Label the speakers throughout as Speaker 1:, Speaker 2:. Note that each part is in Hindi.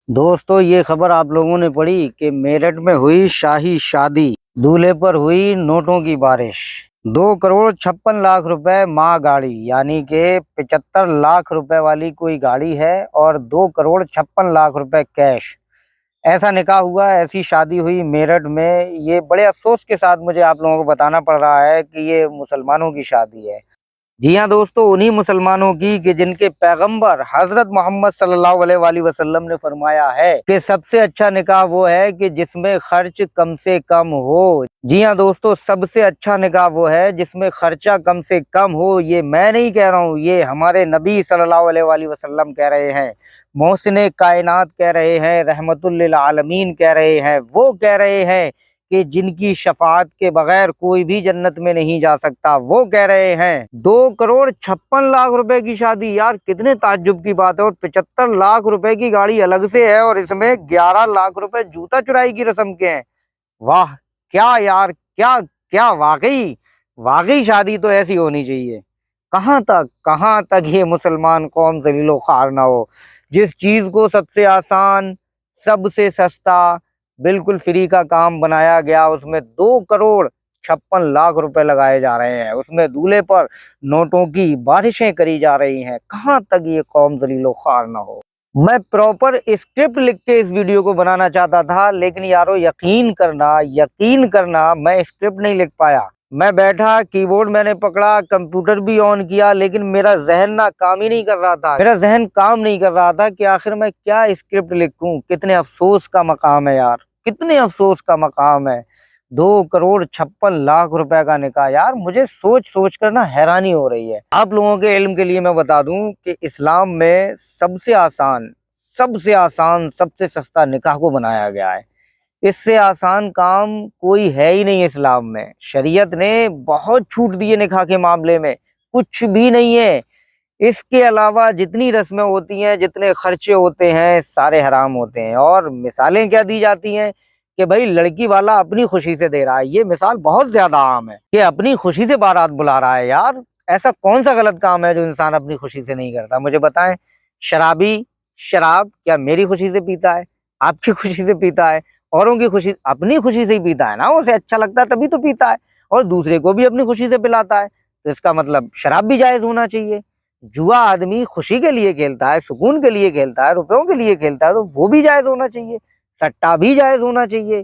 Speaker 1: दोस्तों, ये खबर आप लोगों ने पढ़ी कि मेरठ में हुई शाही शादी। दूल्हे पर हुई नोटों की बारिश। 2 करोड़ 56 लाख रुपए माँ गाड़ी, यानी कि 75 लाख रुपए वाली कोई गाड़ी है और 2 करोड़ 56 लाख रुपए कैश। ऐसा निकाह हुआ, ऐसी शादी हुई मेरठ में। ये बड़े अफसोस के साथ मुझे आप लोगों को बताना पड़ रहा है कि ये मुसलमानों की शादी है। जी हाँ दोस्तों, उन्हीं मुसलमानों की कि जिनके पैगंबर हजरत मोहम्मद सल्लल्लाहु अलैहि वसल्लम ने फरमाया है कि सबसे अच्छा निकाह वो है कि जिसमें खर्च कम से कम हो। जी हाँ दोस्तों, सबसे अच्छा निकाह वो है जिसमें खर्चा कम से कम हो। ये मैं नहीं कह रहा हूँ, ये हमारे नबी सल्लल्लाहु अलैहि वसल्लम कह रहे हैं, मोहसिने कायनात कह रहे हैं, रहमतुल लिल आलमीन कह रहे हैं। वो कह रहे हैं कि जिनकी शफाअत के बगैर कोई भी जन्नत में नहीं जा सकता। वो कह रहे हैं 2 करोड़ 56 लाख रुपए की शादी। यार कितने ताज्जुब की बात है। और 75 लाख रुपए की गाड़ी अलग से है और इसमें 11 लाख रुपए जूता चुराई की रस्म के हैं। वाह, क्या यार, क्या क्या वाकई वाकई शादी तो ऐसी होनी चाहिए। कहाँ तक ये मुसलमान कौम जलीलो ख्वार ना हो। जिस चीज को सबसे आसान, सबसे सस्ता, बिल्कुल फ्री का काम बनाया गया, उसमें 2 करोड़ 56 लाख रुपए लगाए जा रहे हैं। उसमें दूल्हे पर नोटों की बारिशें करी जा रही हैं। कहाँ तक ये कौम जलीलो ख्वार ना हो। मैं प्रॉपर स्क्रिप्ट लिख के इस वीडियो को बनाना चाहता था, लेकिन यारो यकीन करना मैं स्क्रिप्ट नहीं लिख पाया। मैं बैठा, कीबोर्ड मैंने पकड़ा, कंप्यूटर भी ऑन किया, लेकिन मेरा जहन ना काम ही नहीं कर रहा था। मेरा जहन काम नहीं कर रहा था कि आखिर मैं क्या स्क्रिप्ट लिखूं। कितने अफसोस का मकाम है यार, कितने अफसोस का मकाम है। 2 करोड़ 56 लाख रुपए का निकाह। यार मुझे सोच सोच कर ना हैरानी हो रही है। आप लोगों के इल्म के लिए मैं बता दूं कि इस्लाम में सबसे आसान सबसे सस्ता निकाह को बनाया गया है। इससे आसान काम कोई है ही नहीं इस्लाम में। शरीयत ने बहुत छूट दी है निकाह के मामले में, कुछ भी नहीं है। इसके अलावा जितनी रस्में होती हैं, जितने खर्चे होते हैं, सारे हराम होते हैं। और मिसालें क्या दी जाती हैं कि भाई लड़की वाला अपनी खुशी से दे रहा है। ये मिसाल बहुत ज्यादा आम है कि अपनी खुशी से बारात बुला रहा है। यार ऐसा कौन सा गलत काम है जो इंसान अपनी खुशी से नहीं करता, मुझे बताएं। शराबी शराब क्या मेरी खुशी से पीता है, आपकी खुशी से पीता है? औरों की खुशी, अपनी खुशी से ही पीता है ना। उसे अच्छा लगता है तभी तो पीता है, और दूसरे को भी अपनी खुशी से पिलाता है। तो इसका मतलब शराब भी जायज होना चाहिए। जुआ आदमी खुशी के लिए खेलता है, सुकून के लिए खेलता है, रुपयों के लिए खेलता है, तो वो भी जायज होना चाहिए। सट्टा भी जायज होना चाहिए।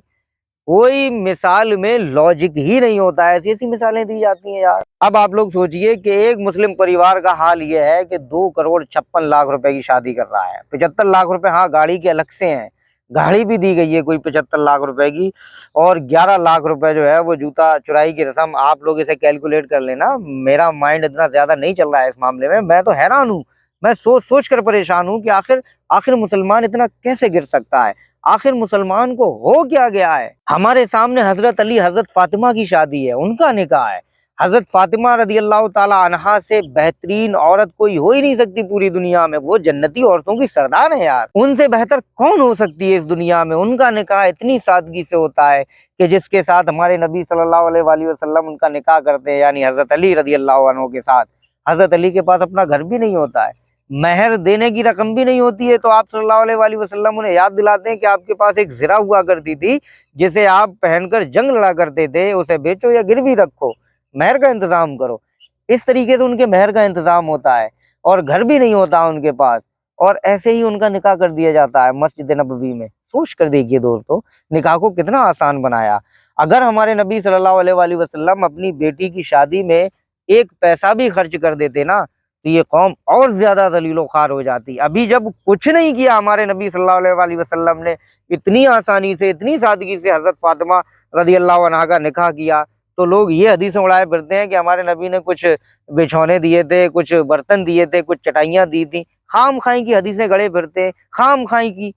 Speaker 1: कोई मिसाल में लॉजिक ही नहीं होता है। ऐसी ऐसी मिसालें दी जाती हैं यार। अब आप लोग सोचिए कि एक मुस्लिम परिवार का हाल यह है कि 2 करोड़ 56 लाख रुपए की शादी कर रहा है। 75 लाख रुपए हाँ गाड़ी के अलग से हैं, गाड़ी भी दी गई है कोई 75 लाख रुपए की, और 11 लाख रुपए जो है वो जूता चुराई की रस्म। आप लोग इसे कैलकुलेट कर लेना। मेरा माइंड इतना ज्यादा नहीं चल रहा है इस मामले में। मैं तो हैरान हूँ, मैं सोच सोच कर परेशान हूँ कि आखिर आखिर मुसलमान इतना कैसे गिर सकता है। आखिर मुसलमान को हो क्या गया है। हमारे सामने हजरत अली हजरत फातिमा की शादी है, उनका निकाह है। हजरत फातिमा रदी अल्लाह ताला अन्हा से बेहतरीन औरत कोई हो ही नहीं सकती पूरी दुनिया में। वो जन्नती औरतों की सरदार है यार, उनसे बेहतर कौन हो सकती है इस दुनिया में। उनका निकाह इतनी सादगी से होता है कि जिसके साथ हमारे नबी सल्लल्लाहु अलैहि वसल्लम उनका निकाह करते हैं, यानी हजरत अली रदी अल्लाह अन्हु के साथ। हजरत अली के पास अपना घर भी नहीं होता है, महर देने की रकम भी नहीं होती है, तो आप सल्लल्लाहु अलैहि वसल्लम उन्हें याद दिलाते हैं कि आपके पास एक ज़रा हुआ करती थी जिसे आप पहनकर जंग लड़ा करते थे, उसे बेचो या गिरवी रखो, महर का इंतजाम करो। इस तरीके से उनके महर का इंतजाम होता है, और घर भी नहीं होता उनके पास, और ऐसे ही उनका निकाह कर दिया जाता है मस्जिद नबवी में। सोच कर देखिए दोस्तों, निकाह को कितना आसान बनाया। अगर हमारे नबी सल्लल्लाहु अलैहि वसल्लम अपनी बेटी की शादी में एक पैसा भी खर्च कर देते ना, तो ये कौम और ज्यादा दलीलो ख्वार हो जाती। अभी जब कुछ नहीं किया हमारे नबी सल्लल्लाहु अलैहि वसल्लम ने, इतनी आसानी से, इतनी सादगी से हजरत फातिमा रदी अल्लाह अन्हा का निकाह किया, तो लोग ये हदीसें उड़ाए फिरते हैं कि हमारे नबी ने कुछ बिछौने दिए थे, कुछ बर्तन दिए थे, कुछ चटाइयां दी थी। खाम खाई की हदीसें गड़े फिरते हैं, खाम खाई की।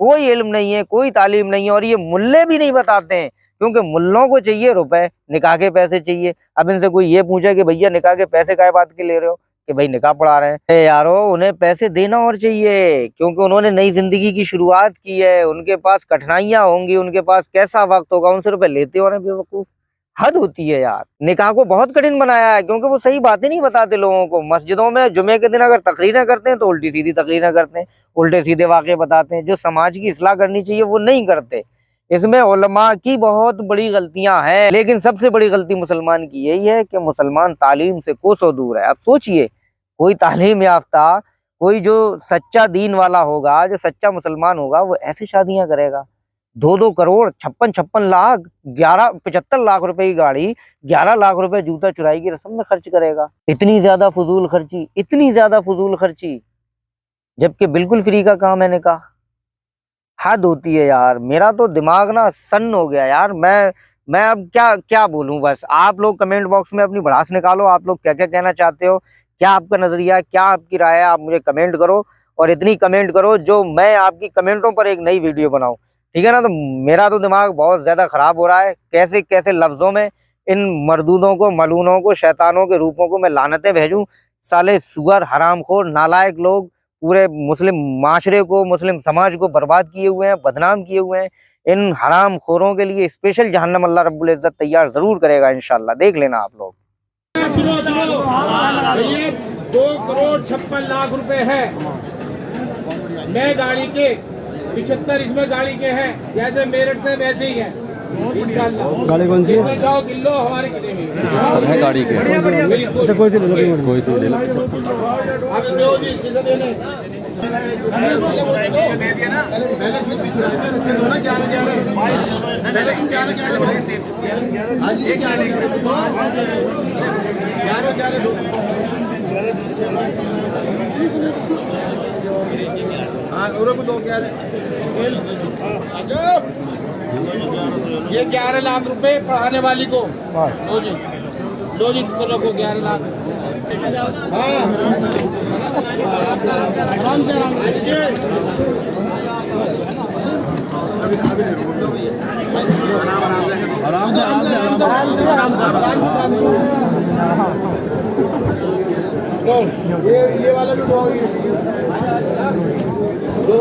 Speaker 1: कोई इल्म नहीं है, कोई तालीम नहीं है, और ये मुल्ले भी नहीं बताते हैं, क्योंकि मुल्लों को चाहिए रुपए, निकाह के पैसे चाहिए। अब इनसे कोई ये पूछे कि भैया निकाह के पैसे काय बात के ले रहे हो, कि भाई निकाह पढ़ा रहे हैं। यारो उन्हें पैसे देना और चाहिए, क्योंकि उन्होंने नई जिंदगी की शुरुआत की है। उनके पास कठिनाइयां होंगी, उनके पास कैसा वक्त होगा, उनसे रुपए लेते हो ना बेवकूफ। हद होती है यार। निकाह को बहुत कठिन बनाया है, क्योंकि वो सही बातें नहीं बताते लोगों को। मस्जिदों में जुमे के दिन अगर तकरीरें करते हैं तो उल्टी सीधी तकरीरें करते हैं, उल्टे सीधे वाक़े बताते हैं, जो समाज की इस्लाह करनी चाहिए वो नहीं करते। इसमें उलमा की बहुत बड़ी गलतियां हैं, लेकिन सबसे बड़ी गलती मुसलमान की यही है कि मुसलमान तालीम से कोसों दूर है। अब सोचिए, कोई तालीम याफ्ता, कोई जो सच्चा दीन वाला होगा, जो सच्चा मुसलमान होगा, वो ऐसी शादियां करेगा। 2-2 करोड़, 56-56 लाख, 75 लाख रुपए की गाड़ी, 11 लाख रुपए जूता चुराई की रस्म में खर्च करेगा। इतनी ज्यादा फजूल खर्ची, इतनी ज्यादा फजूल खर्ची, जबकि बिल्कुल फ्री का काम है निकाह। हद होती है यार। मेरा तो दिमाग ना सन्न हो गया यार। मैं अब क्या क्या बोलूं। बस आप लोग कमेंट बॉक्स में अपनी भड़ास निकालो, आप लोग क्या क्या कहना चाहते हो, क्या आपका नजरिया है, क्या आपकी राय है, आप मुझे कमेंट करो। और इतनी कमेंट करो जो मैं आपकी कमेंटों पर एक नई वीडियो बनाऊं, ठीक है ना। तो मेरा तो दिमाग बहुत ज्यादा खराब हो रहा है। कैसे कैसे लफ्जों में इन मरदूदों को, मलूनों को, शैतानों के रूपों को मैं लानतें भेजूं। साले सुअर, हरामखोर, नालायक लोग पूरे मुस्लिम माशरे को, मुस्लिम समाज को बर्बाद किए हुए हैं, बदनाम किए हुए हैं। इन हराम खोरों के लिए स्पेशल जहन्नम अल्लाह रब्बुल इज्जत तैयार जरूर करेगा इंशाल्लाह। देख लेना आप लोग।
Speaker 2: सुनो ये 2 करोड़ 56 लाख रुपए है। मैं गाड़ी के 75 इसमें गाड़ी के हैं, जैसे मेरठ से वैसे ही है इंशाल्लाह।
Speaker 3: गाड़ी कौन सी है?
Speaker 2: 100 किलो हमारे किले में
Speaker 3: है गाड़ी के। अच्छा, कोई सी ले लो, कोई सी ले लो।
Speaker 2: आप जो जी किसे देने पहले तुम ये 11 लाख रुपए पढ़ाने वाली को लो जी इसको रखो 11 लाख। हाँ आराम से ये वाला भी दो।